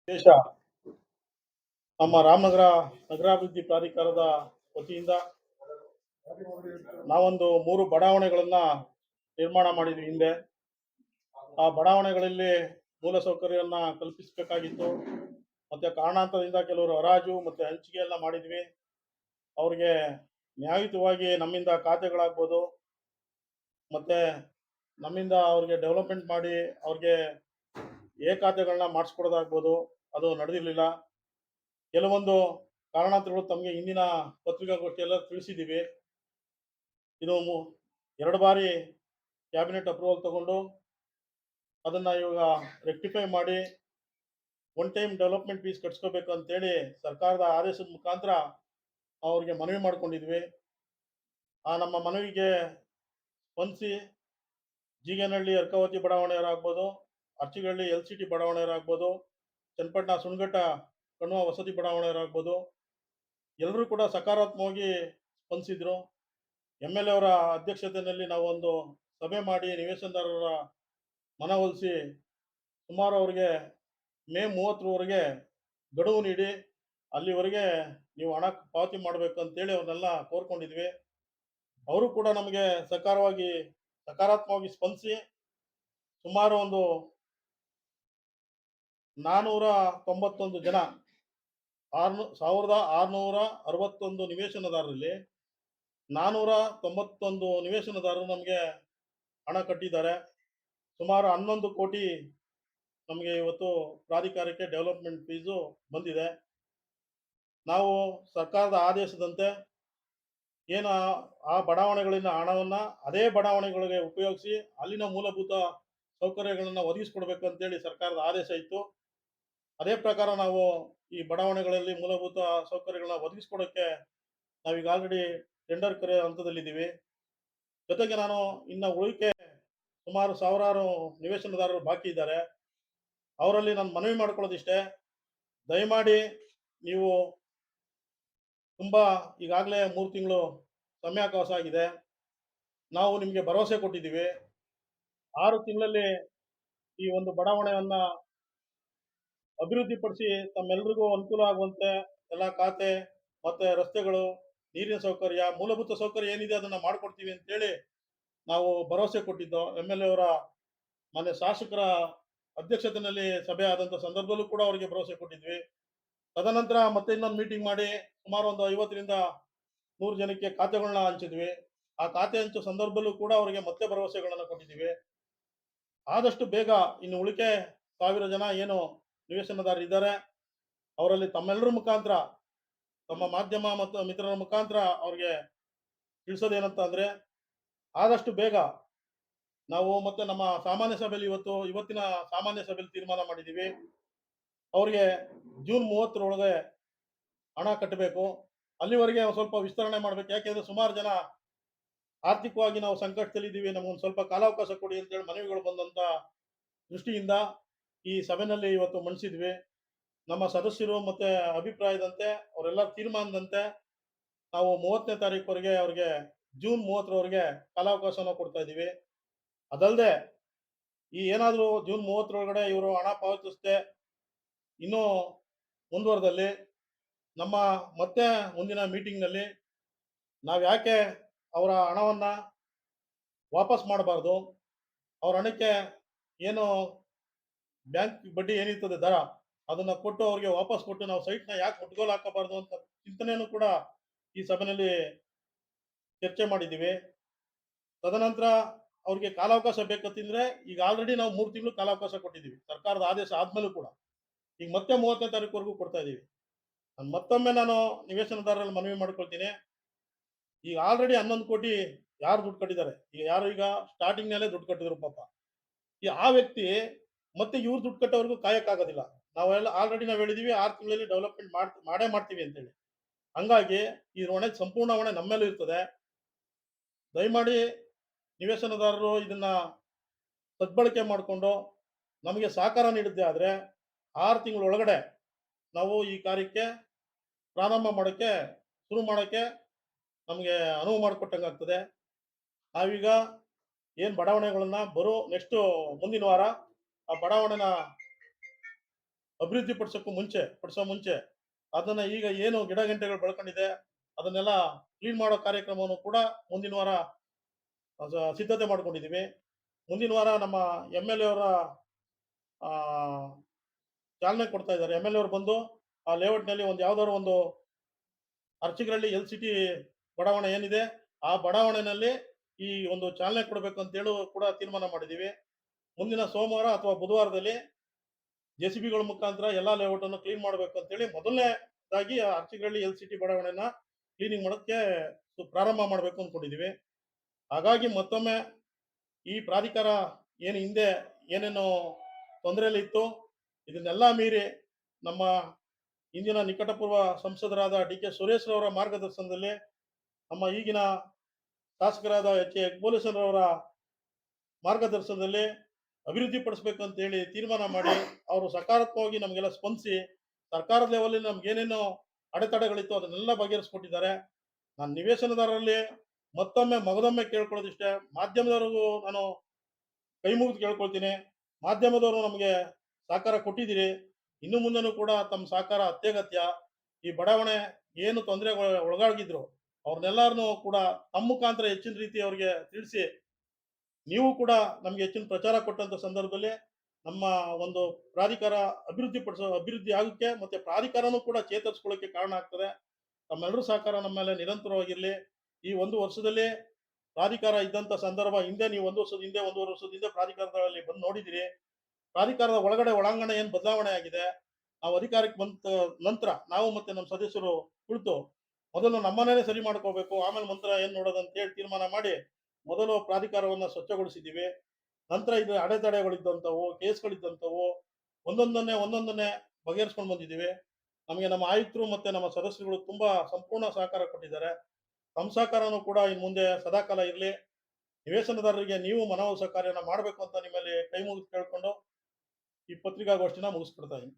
ದೇಶ ನಮ್ಮ ರಾಮನಗರ ನಗರಾಭಿವೃದ್ಧಿ ಪ್ರಾಧಿಕಾರದ ವತಿಯಿಂದ ನಾವೊಂದು 3 ಬಡಾವಣೆಗಳನ್ನ ನಿರ್ಮಾಣ ಮಾಡಿದ್ವಿ ಹಿಂದೆ. ಆ ಬಡಾವಣೆಗಳಲ್ಲಿ ಮೂಲಸೌಕರ್ಯವನ್ನ ಕಲ್ಪಿಸಬೇಕಾಗಿತ್ತು. ಮತ್ತೆ ಕಾರಣಾಂತರದಿಂದ ಕೆಲವರು ಹರಾಜು ಮತ್ತೆ ಹಂಚಿಕೆ ಎಲ್ಲ ಮಾಡಿದ್ವಿ. ಅವ್ರಿಗೆ ನ್ಯಾಯಯುತವಾಗಿ ನಮ್ಮಿಂದ ಖಾತೆಗಳಾಗ್ಬೋದು, ಮತ್ತೆ ನಮ್ಮಿಂದ ಅವ್ರಿಗೆ ಡೆವಲಪ್ಮೆಂಟ್ ಮಾಡಿ ಅವ್ರಿಗೆ ಖಾತೆಗಳನ್ನ ಮಾಡಿಸ್ಕೊಡೋದಾಗ್ಬೋದು, ಅದು ನಡೆದಿರಲಿಲ್ಲ. ಕೆಲವೊಂದು ಕಾರಣಾಂತರಗಳು ತಮಗೆ ಹಿಂದಿನ ಪತ್ರಿಕಾಗೋಷ್ಠಿಯೆಲ್ಲ ತಿಳಿಸಿದ್ದೀವಿ. ಇದು 2 ಬಾರಿ ಕ್ಯಾಬಿನೆಟ್ ಅಪ್ರೂವಲ್ ತಗೊಂಡು ಅದನ್ನ ಇವಾಗ ರೆಕ್ಟಿಫೈ ಮಾಡಿ ಒನ್ ಟೈಮ್ ಡೆವಲಪ್ಮೆಂಟ್ ಫೀಸ್ ಕಟ್ಸ್ಕೋಬೇಕು ಅಂತೇಳಿ ಸರ್ಕಾರದ ಆದೇಶದ ಮುಖಾಂತರ ಅವ್ರಿಗೆ ಮನವಿ ಮಾಡ್ಕೊಂಡಿದ್ವಿ. ಆ ನಮ್ಮ ಮನವಿಗೆ ಸ್ಪಂದಿಸಿ ಜೀಗೇನಹಳ್ಳಿ ಅರ್ಕಾವತಿ ಬಡಾವಣೆಯವರಾಗ್ಬೋದು, ಅರ್ಚಿಗಳ್ಳಿ LCT ಬಡಾವಣೆಯವರಾಗ್ಬೋದು, ಚನ್ನಪಟ್ಟಣ ಸುಣಘಟ್ಟ ಕಣ್ವ ವಸತಿ ಬಡಾವಣೆಯವರಾಗ್ಬೋದು, ಎಲ್ಲರೂ ಕೂಡ ಸಕಾರಾತ್ಮಕವಾಗಿ ಸ್ಪಂದಿಸಿದ್ರು. MLA ಅವರ ಅಧ್ಯಕ್ಷತೆಯಲ್ಲಿ ನಾವು ಒಂದು ಸಭೆ ಮಾಡಿ ನಿವೇಶನದಾರರ ಮನವೊಲಿಸಿ ಸುಮಾರು ಅವರಿಗೆ ಮೇ 30ರವರೆಗೆ ಗಡುವು ನೀಡಿ ಅಲ್ಲಿವರೆಗೆ ನೀವು ಹಣ ಪಾವತಿ ಮಾಡಬೇಕು ಅಂತೇಳಿ ಅವ್ರನ್ನೆಲ್ಲ ಕೋರ್ಕೊಂಡಿದ್ವಿ. ಅವರು ಕೂಡ ನಮಗೆ ಸಕಾರಾತ್ಮಕವಾಗಿ ಸ್ಪಂದಿಸಿ ಸುಮಾರು ಒಂದು 491 ಜನ 1661 ನಿವೇಶನದಾರರಲ್ಲಿ 491 ನಿವೇಶನದಾರರು ನಮಗೆ ಹಣ ಕಟ್ಟಿದ್ದಾರೆ. ಸುಮಾರು 11 ಕೋಟಿ ನಮಗೆ ಇವತ್ತು ಪ್ರಾಧಿಕಾರಕ್ಕೆ ಡೆವಲಪ್ಮೆಂಟ್ ಫೀಸು ಬಂದಿದೆ. ನಾವು ಸರ್ಕಾರದ ಆದೇಶದಂತೆ ಏನು ಆ ಬಡಾವಣೆಗಳಿಂದ ಹಣವನ್ನು ಅದೇ ಬಡಾವಣೆಗಳಿಗೆ ಉಪಯೋಗಿಸಿ ಅಲ್ಲಿನ ಮೂಲಭೂತ ಸೌಕರ್ಯಗಳನ್ನು ಒದಗಿಸ್ಕೊಡ್ಬೇಕು ಅಂತೇಳಿ ಸರ್ಕಾರದ ಆದೇಶ ಇತ್ತು. ಅದೇ ಪ್ರಕಾರ ನಾವು ಈ ಬಡಾವಣೆಗಳಲ್ಲಿ ಮೂಲಭೂತ ಸೌಕರ್ಯಗಳನ್ನ ಒದಗಿಸ್ಕೊಡೋಕ್ಕೆ ನಾವೀಗ ಆಲ್ರೆಡಿ ಟೆಂಡರ್ ಕರೆಯೋ ಹಂತದಲ್ಲಿದ್ದೀವಿ. ಜೊತೆಗೆ ನಾನು ಇನ್ನು ಉಳಿಕೆ ಸುಮಾರು ಸಾವಿರಾರು ನಿವೇಶನದಾರರು ಬಾಕಿ ಇದ್ದಾರೆ. ಅವರಲ್ಲಿ ನಾನು ಮನವಿ ಮಾಡ್ಕೊಳ್ಳೋದಿಷ್ಟೇ, ದಯಮಾಡಿ ನೀವು ತುಂಬ ಈಗಾಗಲೇ 3 ತಿಂಗಳು ಸಮಯಾವಕಾಶ ಆಗಿದೆ. ನಾವು ನಿಮಗೆ ಭರವಸೆ ಕೊಟ್ಟಿದ್ದೀವಿ 6 ತಿಂಗಳಲ್ಲಿ ಈ ಒಂದು ಬಡಾವಣೆಯನ್ನ ಅಭಿವೃದ್ಧಿಪಡಿಸಿ ತಮ್ಮೆಲ್ಲರಿಗೂ ಅನುಕೂಲ ಆಗುವಂತೆ ಎಲ್ಲ ಖಾತೆ ಮತ್ತೆ ರಸ್ತೆಗಳು, ನೀರಿನ ಸೌಕರ್ಯ, ಮೂಲಭೂತ ಸೌಕರ್ಯ ಏನಿದೆ ಅದನ್ನ ಮಾಡಿಕೊಡ್ತೀವಿ ಅಂತೇಳಿ ನಾವು ಭರವಸೆ ಕೊಟ್ಟಿದ್ದು. MLA ಅವರ ಮಾನ್ಯ ಶಾಸಕರ ಅಧ್ಯಕ್ಷತೆಯಲ್ಲಿ ಸಭೆ ಆದಂಥ ಸಂದರ್ಭದಲ್ಲೂ ಕೂಡ ಅವರಿಗೆ ಭರವಸೆ ಕೊಟ್ಟಿದ್ವಿ. ತದನಂತರ ಮತ್ತೆ ಇನ್ನೊಂದು ಮೀಟಿಂಗ್ ಮಾಡಿ ಸುಮಾರು ಒಂದು 50ರಿಂದ 100 ಜನಕ್ಕೆ ಖಾತೆಗಳನ್ನ ಹಂಚಿದ್ವಿ. ಆ ಖಾತೆ ಹಂಚೋ ಸಂದರ್ಭದಲ್ಲೂ ಕೂಡ ಅವರಿಗೆ ಮತ್ತೆ ಭರವಸೆಗಳನ್ನು ಕೊಟ್ಟಿದ್ದೀವಿ. ಆದಷ್ಟು ಬೇಗ ಇನ್ನು ಉಳಿಕೆ 1000 ಜನ ಏನು ನಿವೇಶನದಾರರಿದ್ದಾರೆ ಅವರಲ್ಲಿ ತಮ್ಮೆಲ್ಲರ ಮುಖಾಂತರ, ತಮ್ಮ ಮಾಧ್ಯಮ ಮತ್ತು ಮಿತ್ರರ ಮುಖಾಂತರ ಅವ್ರಿಗೆ ತಿಳಿಸೋದೇನಂತ ಅಂದ್ರೆ, ಆದಷ್ಟು ಬೇಗ ನಾವು ಮತ್ತೆ ನಮ್ಮ ಸಾಮಾನ್ಯ ಸಭೆಯಲ್ಲಿ ಇವತ್ತಿನ ಸಾಮಾನ್ಯ ಸಭೆಯಲ್ಲಿ ತೀರ್ಮಾನ ಮಾಡಿದ್ದೀವಿ. ಅವ್ರಿಗೆ ಜೂನ್ 30ರೊಳಗೆ ಹಣ ಕಟ್ಟಬೇಕು. ಅಲ್ಲಿವರೆಗೆ ಸ್ವಲ್ಪ ವಿಸ್ತರಣೆ ಮಾಡಬೇಕು. ಯಾಕೆಂದ್ರೆ ಸುಮಾರು ಜನ ಆರ್ಥಿಕವಾಗಿ ನಾವು ಸಂಕಷ್ಟದಲ್ಲಿದ್ದೀವಿ, ನಮಗೊಂದು ಸ್ವಲ್ಪ ಕಾಲಾವಕಾಶ ಕೊಡಿ ಅಂತೇಳಿ ಮನವಿಗಳು ಬಂದಂತ ದೃಷ್ಟಿಯಿಂದ ಈ ಸಭೆಯಲ್ಲಿ ಇವತ್ತು ಮಂಡಿಸಿದ್ವಿ. ನಮ್ಮ ಸದಸ್ಯರು ಮತ್ತೆ ಅಭಿಪ್ರಾಯದಂತೆ ಅವರೆಲ್ಲರ ತೀರ್ಮಾನದಂತೆ ನಾವು 30ನೇ ತಾರೀಕುವರೆಗೆ ಅವ್ರಿಗೆ ಜೂನ್ 30ರವರೆಗೆ ಕಾಲಾವಕಾಶನ ಕೊಡ್ತಾ ಇದ್ದೀವಿ. ಅದಲ್ಲದೆ ಈ ಏನಾದರೂ ಜೂನ್ 30ರೊಳಗಡೆ ಇವರು ಹಣ ಪಾವತಿಸದೆ ಇನ್ನೂ ಮುಂದುವರೆದಲ್ಲಿ ನಮ್ಮ ಮತ್ತೆ ಮುಂದಿನ ಮೀಟಿಂಗ್ನಲ್ಲಿ ನಾವು ಯಾಕೆ ಅವರ ಹಣವನ್ನು ವಾಪಸ್ ಮಾಡಬಾರ್ದು, ಅವ್ರ ಹಣಕ್ಕೆ ಏನು ಬ್ಯಾಂಕ್ ಬಡ್ಡಿ ಏನಿರ್ತದೆ ದರ ಅದನ್ನು ಕೊಟ್ಟು ಅವ್ರಿಗೆ ವಾಪಸ್ ಕೊಟ್ಟು ನಾವು ಸೈಟ್ನ ಯಾಕೆ ಮುಟ್ಗೋಲು ಹಾಕಬಾರ್ದು ಅಂತ ಚಿಂತನೆಯನ್ನು ಕೂಡ ಈ ಸಭೆಯಲ್ಲಿ ಚರ್ಚೆ ಮಾಡಿದ್ದೀವಿ. ತದನಂತರ ಅವ್ರಿಗೆ ಕಾಲಾವಕಾಶ ಬೇಕಂತಿದ್ರೆ ಈಗ ಆಲ್ರೆಡಿ ನಾವು 3 ತಿಂಗಳು ಕಾಲಾವಕಾಶ ಕೊಟ್ಟಿದ್ದೀವಿ ಸರ್ಕಾರದ ಆದೇಶ ಆದ್ಮೇಲೂ ಕೂಡ. ಈಗ ಮತ್ತೆ 30ನೇ ತಾರೀಕುವರೆಗೂ ಕೊಡ್ತಾ ಇದ್ದೀವಿ. ಮತ್ತೊಮ್ಮೆ ನಾನು ನಿವೇಶನದಾರರಲ್ಲಿ ಮನವಿ ಮಾಡ್ಕೊಳ್ತೀನಿ, ಈಗ ಆಲ್ರೆಡಿ 11 ಕೋಟಿ ಯಾರು ದುಡ್ಡು ಕಟ್ಟಿದ್ದಾರೆ, ಈಗ ಸ್ಟಾರ್ಟಿಂಗ್ನಲ್ಲೇ ದುಡ್ಡು ಕಟ್ಟಿದ್ರು ಪಾಪ. ಆ ವ್ಯಕ್ತಿ ಮತ್ತೆ ಇವ್ರು ದುಡ್ಡು ಕಟ್ಟೋವರೆಗೂ ಕಾಯಕ್ಕಾಗೋದಿಲ್ಲ. ನಾವೆಲ್ಲ ಆಲ್ರೆಡಿ ನಾವು ಹೇಳಿದೀವಿ 6 ತಿಂಗಳಲ್ಲಿ ಡೆವಲಪ್ಮೆಂಟ್ ಮಾಡೇ ಮಾಡ್ತೀವಿ ಅಂತೇಳಿ. ಹಂಗಾಗಿ ಈ ಹೊಣೆ ಸಂಪೂರ್ಣ ಹೊಣೆ ನಮ್ಮ ಮೇಲೂ ಇರ್ತದೆ. ದಯಮಾಡಿ ನಿವೇಶನದಾರರು ಇದನ್ನ ಸದ್ಬಳಕೆ ಮಾಡಿಕೊಂಡು ನಮಗೆ ಸಹಕಾರ ನೀಡಿದ್ದೆ ಆದರೆ 6 ತಿಂಗಳೊಳಗಡೆ ನಾವು ಈ ಕಾರ್ಯಕ್ಕೆ ಪ್ರಾರಂಭ ಮಾಡೋಕ್ಕೆ ಶುರು ಮಾಡೋಕ್ಕೆ ನಮಗೆ ಅನುವು ಮಾಡಿಕೊಟ್ಟಂಗಾಗ್ತದೆ. ನಾವೀಗ ಏನು ಬಡಾವಣೆಗಳನ್ನ ನೆಕ್ಸ್ಟ್ ಮುಂದಿನ ವಾರ ಆ ಬಡಾವಣೆನ ಅಭಿವೃದ್ಧಿ ಪಡಿಸೋ ಮುಂಚೆ ಅದನ್ನ ಈಗ ಏನು ಗಿಡ ಗಂಟೆಗಳು ಬೆಳ್ಕೊಂಡಿದೆ ಅದನ್ನೆಲ್ಲ ಕ್ಲೀನ್ ಮಾಡೋ ಕಾರ್ಯಕ್ರಮವನ್ನು ಕೂಡ ಮುಂದಿನ ವಾರ ಸಿದ್ಧತೆ ಮಾಡ್ಕೊಂಡಿದ್ದೀವಿ. ಮುಂದಿನ ವಾರ ನಮ್ಮ ಎಂ.ಎಲ್.ಎ ಅವರ ಆ, ಚಾಲನೆ ಕೊಡ್ತಾ ಇದ್ದಾರೆ. ಎಂ.ಎಲ್.ಎ ಅವರು ಬಂದು ಆ ಲೇಔಟ್‌ನಲ್ಲಿ ಒಂದು ಯಾವ್ದಾದ್ರು ಒಂದು ಅರ್ಚಿಗರಳ್ಳಿ ಎಲ್.ಸಿಟಿ ಬಡಾವಣೆ ಏನಿದೆ, ಆ ಬಡಾವಣೆನಲ್ಲಿ ಈ ಒಂದು ಚಾಲನೆ ಕೊಡಬೇಕು ಅಂತ ಹೇಳಿ ಕೂಡ ತೀರ್ಮಾನ ಮಾಡಿದ್ದೀವಿ. ಮುಂದಿನ ಸೋಮವಾರ ಅಥವಾ ಬುಧವಾರದಲ್ಲಿ ಜೆಸಿಬಿಗಳ ಮುಖಾಂತರ ಎಲ್ಲಾ ಲೇಔಟ್ ಅನ್ನು ಕ್ಲೀನ್ ಮಾಡಬೇಕು ಅಂತ ಹೇಳಿ ಮೊದಲನೇದಾಗಿ ಆ ಅರ್ಚಿಗರಳ್ಳಿ ಎಲ್.ಸಿಟಿ ಬಡಾವಣೆನ ಕ್ಲೀನಿಂಗ್ ಮಾಡೋಕ್ಕೆ ಪ್ರಾರಂಭ ಮಾಡಬೇಕು ಅಂದ್ಕೊಂಡಿದ್ದೀವಿ. ಹಾಗಾಗಿ ಮತ್ತೊಮ್ಮೆ ಈ ಪ್ರಾಧಿಕಾರ ಏನು ಹಿಂದೆ ಏನೇನು ತೊಂದರೆಯಲ್ಲಿತ್ತು, ಇದನ್ನೆಲ್ಲ ಮೀರಿ ನಮ್ಮ ಇಂದಿನ ನಿಕಟಪೂರ್ವ ಸಂಸದರಾದ ಡಿ.ಕೆ. ಸುರೇಶ್ ರವರ ಮಾರ್ಗದರ್ಶನದಲ್ಲಿ, ನಮ್ಮ ಈಗಿನ ಶಾಸಕರಾದ ಎಚ್.ಎ. ಯಗ್ಬೋಲೇಶ್ವರರವರ ಮಾರ್ಗದರ್ಶನದಲ್ಲಿ ಅಭಿವೃದ್ಧಿ ಪಡಿಸಬೇಕು ಅಂತ ಹೇಳಿ ತೀರ್ಮಾನ ಮಾಡಿ, ಅವರು ಸಕಾರಾತ್ಮಕವಾಗಿ ನಮಗೆಲ್ಲ ಸ್ಪಂದಿಸಿ, ಸರ್ಕಾರದ ಲೆವೆಲಲ್ಲಿ ನಮ್ಗೇನೇನು ಅಡೆತಡೆಗಳಿತ್ತು ಅದನ್ನೆಲ್ಲ ಬಗೆಹರಿಸಿಕೊಟ್ಟಿದ್ದಾರೆ. ನಾನು ನಿವೇಶನದಾರರಲ್ಲಿ ಮತ್ತೊಮ್ಮೆ ಮಗದೊಮ್ಮೆ ಕೇಳ್ಕೊಳ್ಳೋದಿಷ್ಟೇ, ಮಾಧ್ಯಮದವರಿಗೂ ನಾನು ಕೈ ಮುಗಿದು ಕೇಳ್ಕೊಳ್ತೀನಿ. ಮಾಧ್ಯಮದವರು ನಮಗೆ ಸಹಕಾರ ಕೊಟ್ಟಿದ್ದೀರಿ. ಇನ್ನು ಮುಂದೆನೂ ಕೂಡ ತಮ್ಮ ಸಹಕಾರ ಅತ್ಯಗತ್ಯ. ಈ ಬಡಾವಣೆ ಏನು ತೊಂದರೆಗೆ ಒಳಗಾಗಿದ್ರು ಅವ್ರನ್ನೆಲ್ಲರನ್ನೂ ಕೂಡ ತಮ್ಮ ಮುಖಾಂತರ ಹೆಚ್ಚಿನ ರೀತಿ ಅವರಿಗೆ ತಿಳಿಸಿ, ನೀವು ಕೂಡ ನಮ್ಗೆ ಹೆಚ್ಚಿನ ಪ್ರಚಾರ ಕೊಟ್ಟಂತ ಸಂದರ್ಭದಲ್ಲಿ ನಮ್ಮ ಒಂದು ಪ್ರಾಧಿಕಾರ ಅಭಿವೃದ್ಧಿ ಆಗೋಕ್ಕೆ ಮತ್ತೆ ಪ್ರಾಧಿಕಾರನೂ ಕೂಡ ಚೇತರಿಸ್ಕೊಳ್ಳೋಕೆ ಕಾರಣ ಆಗ್ತದೆ. ತಮ್ಮೆಲ್ಲರೂ ಸಹಕಾರ ನಮ್ಮ ಮೇಲೆ ನಿರಂತರವಾಗಿರ್ಲಿ. ಈ ಒಂದು ವರ್ಷದಲ್ಲಿ ಪ್ರಾಧಿಕಾರ ಇದ್ದಂತ ಸಂದರ್ಭ ಹಿಂದೆ ನೀವು 1 ವರ್ಷದ ಹಿಂದೆ, 1.5 ವರ್ಷದ ಹಿಂದೆ ಪ್ರಾಧಿಕಾರದಲ್ಲಿ ಬಂದು ನೋಡಿದಿರಿ. ಪ್ರಾಧಿಕಾರದ ಒಳಾಂಗಣ ಏನು ಬದಲಾವಣೆ ಆಗಿದೆ. ನಾವು ಅಧಿಕಾರಕ್ಕೆ ಬಂದ ನಂತರ ನಾವು ಮತ್ತೆ ನಮ್ಮ ಸದಸ್ಯರು ಕುಳಿತು ಮೊದಲು ನಮ್ಮನ್ನೇ ಸರಿ ಮಾಡ್ಕೋಬೇಕು, ಆಮೇಲೆ ನಂತರ ಏನ್ ನೋಡೋದು ಅಂತ ಹೇಳಿ ತೀರ್ಮಾನ ಮಾಡಿ ಮೊದಲು ಪ್ರಾಧಿಕಾರವನ್ನ ಸ್ವಚ್ಛಗೊಳಿಸಿದ್ದೀವಿ. ನಂತರ ಇದು ಅಡೆತಡೆಗಳಿದ್ದಂಥವು, ಕೇಸ್ಗಳಿದ್ದಂಥವು ಒಂದೊಂದನ್ನೇ ಬಗೆಹರಿಸ್ಕೊಂಡು ಬಂದಿದ್ದೀವಿ. ನಮಗೆ ನಮ್ಮ ಆಯುಕ್ತರು ಮತ್ತೆ ನಮ್ಮ ಸದಸ್ಯರುಗಳು ತುಂಬಾ ಸಂಪೂರ್ಣ ಸಹಕಾರ ಕೊಟ್ಟಿದ್ದಾರೆ. ತಮ್ಮ ಸಹಕಾರನೂ ಕೂಡ ಇನ್ನು ಮುಂದೆ ಸದಾಕಾಲ ಇರಲಿ. ನಿವೇಶನದಾರರಿಗೆ ನೀವು ಮನವೊಲಿಸೋ ಕಾರ್ಯನ ಮಾಡಬೇಕು ಅಂತ ನಿಮ್ಮಲ್ಲಿ ಕೈ ಮುಗಿದು ಕೇಳ್ಕೊಂಡು ಈ ಪತ್ರಿಕಾಗೋಷ್ಠಿನ ಮುಗಿಸ್ಬಿಡ್ತಾ ಇದ್ದೀನಿ.